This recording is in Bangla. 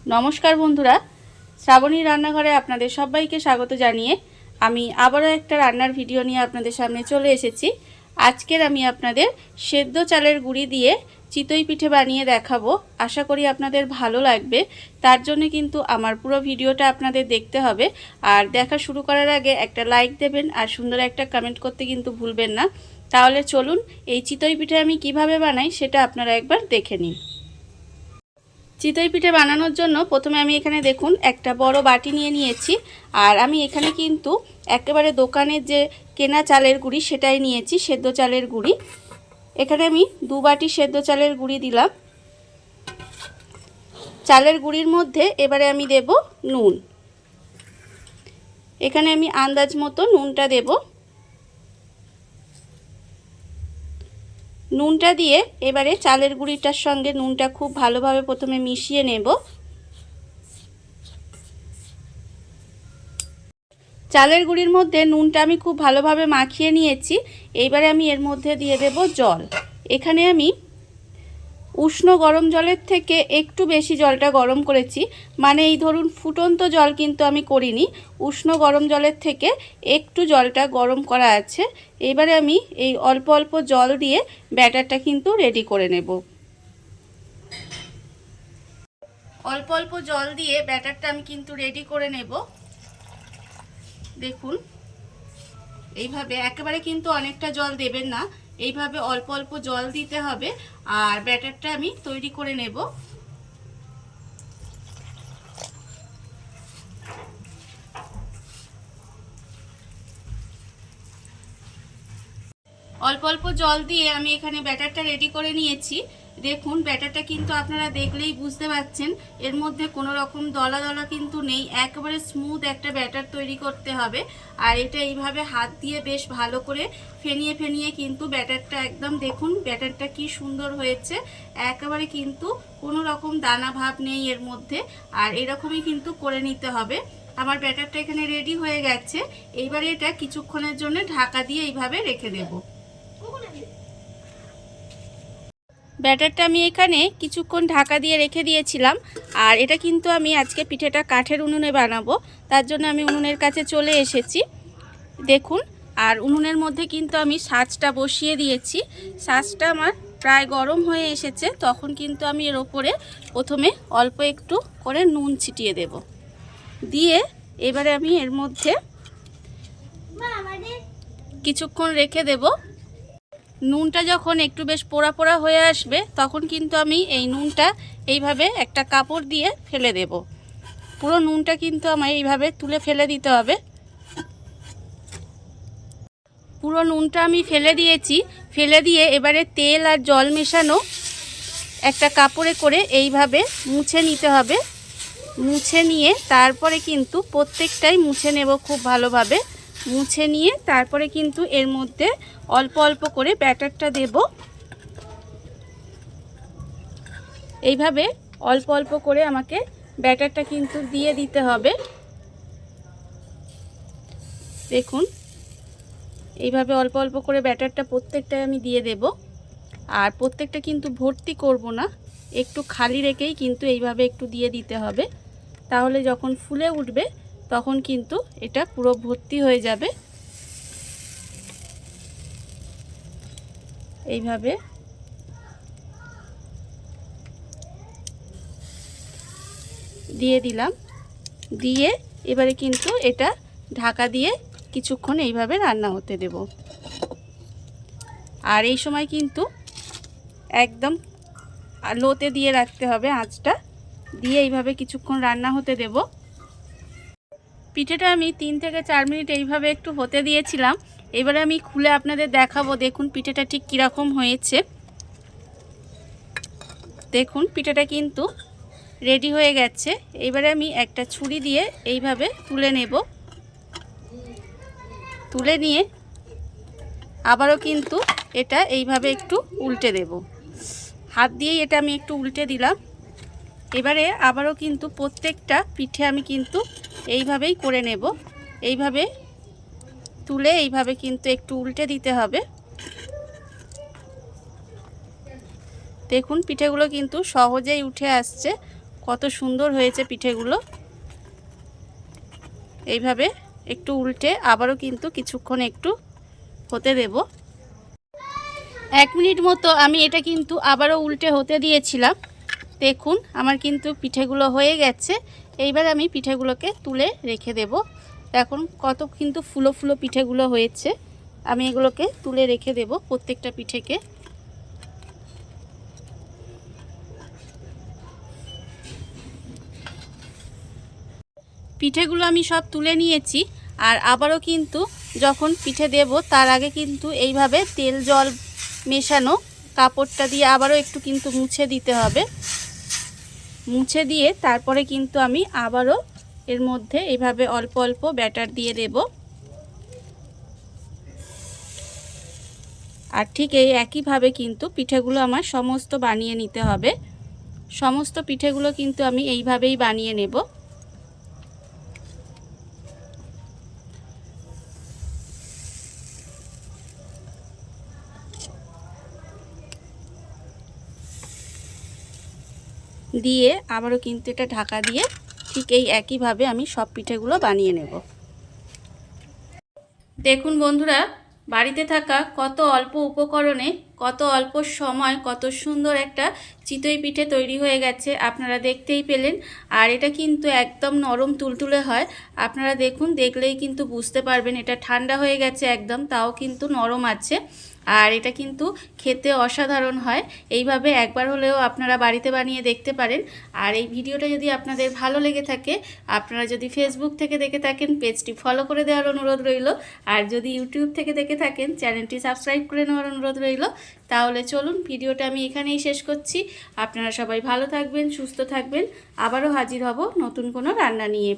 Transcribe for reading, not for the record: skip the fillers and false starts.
নমস্কার বন্ধুরা, শ্রাবণী রান্নাঘরে আপনাদের সবাইকে স্বাগত জানিয়ে আমি আবারও একটা রান্নার ভিডিও নিয়ে আপনাদের সামনে চলে এসেছি। আজকের আমি আপনাদের সেদ্ধ চালের গুঁড়ি দিয়ে চিতই পিঠে বানিয়ে দেখাবো। আশা করি আপনাদের ভালো লাগবে। তার জন্য কিন্তু আমার পুরো ভিডিওটা আপনাদের দেখতে হবে। আর দেখা শুরু করার আগে একটা লাইক দেবেন আর সুন্দর একটা কমেন্ট করতে কিন্তু ভুলবেন না। তাহলে চলুন এই চিতই পিঠে আমি কিভাবে বানাই সেটা আপনারা একবার দেখে নিন। চিতই পিঠে বানানোর জন্য প্রথমে আমি এখানে দেখুন একটা বড় বাটি নিয়ে নিয়েছি। আর আমি এখানে কিন্তু একেবারে দোকানের যে কেনা চালের গুঁড়ি সেটাই নিয়েছি, সেদ্ধ চালের গুঁড়ি। এখানে আমি 2 বাটি সেদ্ধ চালের গুঁড়ি দিলাম। চালের গুঁড়ির মধ্যে এবারে আমি দেব নুন। এখানে আমি আন্দাজ মতো নুনটা দেব। নুনটা দিয়ে এবারে চালের গুঁড়িটার সঙ্গে নুনটা খুব ভালোভাবে প্রথমে মিশিয়ে নেব। চালের গুঁড়ির মধ্যে নুনটা আমি খুব ভালোভাবে মাখিয়ে নিয়েছি। এইবারে আমি এর মধ্যে দিয়ে দেব জল। এখানে আমি উষ্ণ গরম জলের থেকে একটু বেশি জলটা গরম করেছি, মানে এই ধরুন ফুটন্ত জল কিন্তু আমি করিনি, উষ্ণ গরম জলের থেকে একটু জলটা গরম করা আছে। এবারে আমি এই অল্প অল্প জল দিয়ে ব্যাটারটা কিন্তু রেডি করে নেব। অল্প অল্প জল দিয়ে ব্যাটারটা আমি কিন্তু রেডি করে নেব। দেখুন এইভাবে একেবারে কিন্তু অনেকটা জল দেবেন না, এইভাবে অল্প অল্প জল দিতে হবে। আর ব্যাটারটা আমি তৈরি করে নেব। অল্প অল্প জল দিয়ে আমি এখানে ব্যাটারটা রেডি করে নিয়েছি। দেখুন ব্যাটারটা কিন্তু আপনারা দেখলেই বুঝতে পারছেন এর মধ্যে কোনো রকম দলা দলা কিন্তু নেই, একেবারে স্মুথ একটা ব্যাটার তৈরি করতে হবে। আর এটা এইভাবে হাত দিয়ে বেশ ভালো করে ফেনিয়ে ফেনিয়ে কিন্তু ব্যাটারটা একদম দেখুন ব্যাটারটা কি সুন্দর হয়েছে, একেবারে কিন্তু কোনো রকম দানা ভাব নেই এর মধ্যে। আর এরকমই কিন্তু করে নিতে হবে। আমার ব্যাটারটা এখানে রেডি হয়ে গেছে। এইবারে এটা কিছুক্ষণের জন্য ঢাকা দিয়ে এইভাবে রেখে দেব। ব্যাটারটা আমি এখানে কিছুক্ষণ ঢাকা দিয়ে রেখে দিয়েছিলাম। আর এটা কিন্তু আমি আজকে পিঠেটা কাঠের উনুনে বানাবো, তার জন্য আমি উনুনের কাছে চলে এসেছি। দেখুন আর উনুনের মধ্যে কিন্তু আমি ছাঁচটা বসিয়ে দিয়েছি। ছাঁচটা আমার প্রায় গরম হয়ে এসেছে, তখন কিন্তু আমি এর ওপরে প্রথমে অল্প একটু করে নুন ছিটিয়ে দেব। দিয়ে এবারে আমি এর মধ্যে কিছুক্ষণ রেখে দেব। নুনটা যখন একটু বেশ পোড়া পোড়া হয়ে আসবে তখন কিন্তু আমি এই নুনটা এইভাবে একটা কাপড় দিয়ে ফেলে দেব। পুরো নুনটা কিন্তু আমার এইভাবে তুলে ফেলে দিতে হবে। পুরো নুনটা আমি ফেলে দিয়েছি। ফেলে দিয়ে এবারে তেল আর জল মেশানো একটা কাপড়ে করে এইভাবে মুছে নিতে হবে। মুছে নিয়ে তারপরে কিন্তু প্রত্যেকটাই মুছে নেব খুব ভালোভাবে। মুছে নিয়ে তারপরে কিন্তু এর মধ্যে অল্প অল্প করে ব্যাটারটা দেব। এইভাবে অল্প অল্প করে আমাকে ব্যাটারটা কিন্তু দিয়ে দিতে হবে। দেখুন এইভাবে অল্প অল্প করে ব্যাটারটা প্রত্যেকটাই আমি দিয়ে দেব। আর প্রত্যেকটা কিন্তু ভর্তি করব না, একটু খালি রেখেই কিন্তু এইভাবে একটু দিয়ে দিতে হবে। তাহলে যখন ফুলে উঠবে তখন কিন্তু এটা পুরো ভর্তি হয়ে যাবে। এইভাবে দিয়ে দিলাম। দিয়ে এবারে কিন্তু এটা ঢাকা দিয়ে কিছুক্ষণ এইভাবে রান্না হতে দেব। আর এই সময় কিন্তু একদম লোতে দিয়ে রাখতে হবে আঁচটা, দিয়ে এইভাবে কিছুক্ষণ রান্না হতে দেব। পিঠেটা আমি 3 থেকে 4 মিনিট এইভাবে একটু হতে দিয়েছিলাম। এবারে আমি খুলে আপনাদের দেখাবো। দেখুন পিঠেটা ঠিক কীরকম হয়েছে। দেখুন পিঠেটা কিন্তু রেডি হয়ে গেছে। এবারে আমি একটা ছুরি দিয়ে এইভাবে তুলে নেব। তুলে নিয়ে আবারও কিন্তু এটা এইভাবে একটু উল্টে দেব। হাত দিয়েই এটা আমি একটু উল্টে দিলাম। এবারে আবারও কিন্তু প্রত্যেকটা পিঠে আমি কিন্তু এইভাবেই করে নেব। এইভাবে তুলে এইভাবে কিন্তু একটু উল্টে দিতে হবে। দেখুন পিঠেগুলো কিন্তু সহজেই উঠে আসছে, কত সুন্দর হয়েছে পিঠেগুলো। এইভাবে একটু উল্টে আবারও কিন্তু কিছুক্ষণ একটু হতে দেব। 1 মিনিট মতো আমি এটা কিন্তু আবারও উল্টে হতে দিয়েছিলাম। দেখুন আমার কিন্তু পিঠেগুলো হয়ে গেছে। এইবার আমি পিঠেগুলোকে তুলে রেখে দেব। এখন কত কিন্তু ফুলো ফুলো পিঠেগুলো হয়েছে। আমি এগুলোকে তুলে রেখে দেব প্রত্যেকটা পিঠেকে। পিঠেগুলো আমি সব তুলে নিয়েছি। আর আবারও কিন্তু যখন পিঠে দেব তার আগে কিন্তু এইভাবে তেল জল মেশানো কাপড়টা দিয়ে আবারও একটু কিন্তু মুছে দিতে হবে। মুছে দিয়ে তারপরে কিন্তু আমি আবারও এর মধ্যে এইভাবে অল্প অল্প ব্যাটার দিয়ে দেব। আর ঠিক এই একইভাবে কিন্তু পিঠেগুলো আমার সমস্ত বানিয়ে নিতে হবে। সমস্ত পিঠেগুলো কিন্তু আমি এইভাবেই বানিয়ে নেব। দিয়ে আবারও কিন্তু এটা ঢাকা দিয়ে ঠিক এই একইভাবে আমি সব পিঠেগুলো বানিয়ে নেব। দেখুন বন্ধুরা, বাড়িতে থাকা কত অল্প উপকরণে কত অল্প সময় কত সুন্দর একটা চিতই পিঠে তৈরি হয়ে গেছে, আপনারা দেখতেই পেলেন। আর এটা কিন্তু একদম নরম তুলতুলে হয়। আপনারা দেখুন, দেখলেই কিন্তু বুঝতে পারবেন এটা ঠান্ডা হয়ে গেছে একদম, তাও কিন্তু নরম আছে। আর এটা কিন্তু খেতে অসাধারণ হয়। এইভাবে একবার হলেও আপনারা বাড়িতে বানিয়ে দেখতে পারেন। আর এই ভিডিওটা যদি আপনাদের ভালো লেগে থাকে, আপনারা যদি ফেসবুক থেকে দেখে থাকেন পেজটি ফলো করে দেওয়ার অনুরোধ রইল। আর যদি ইউটিউব থেকে দেখে থাকেন চ্যানেলটি সাবস্ক্রাইব করে নেওয়ার অনুরোধ রইল। তাহলে চলুন ভিডিওটা আমি এখানেই শেষ করছি। আপনারা সবাই ভালো থাকবেন, সুস্থ থাকবেন। আবারও হাজির হব নতুন কোনো রান্না নিয়ে।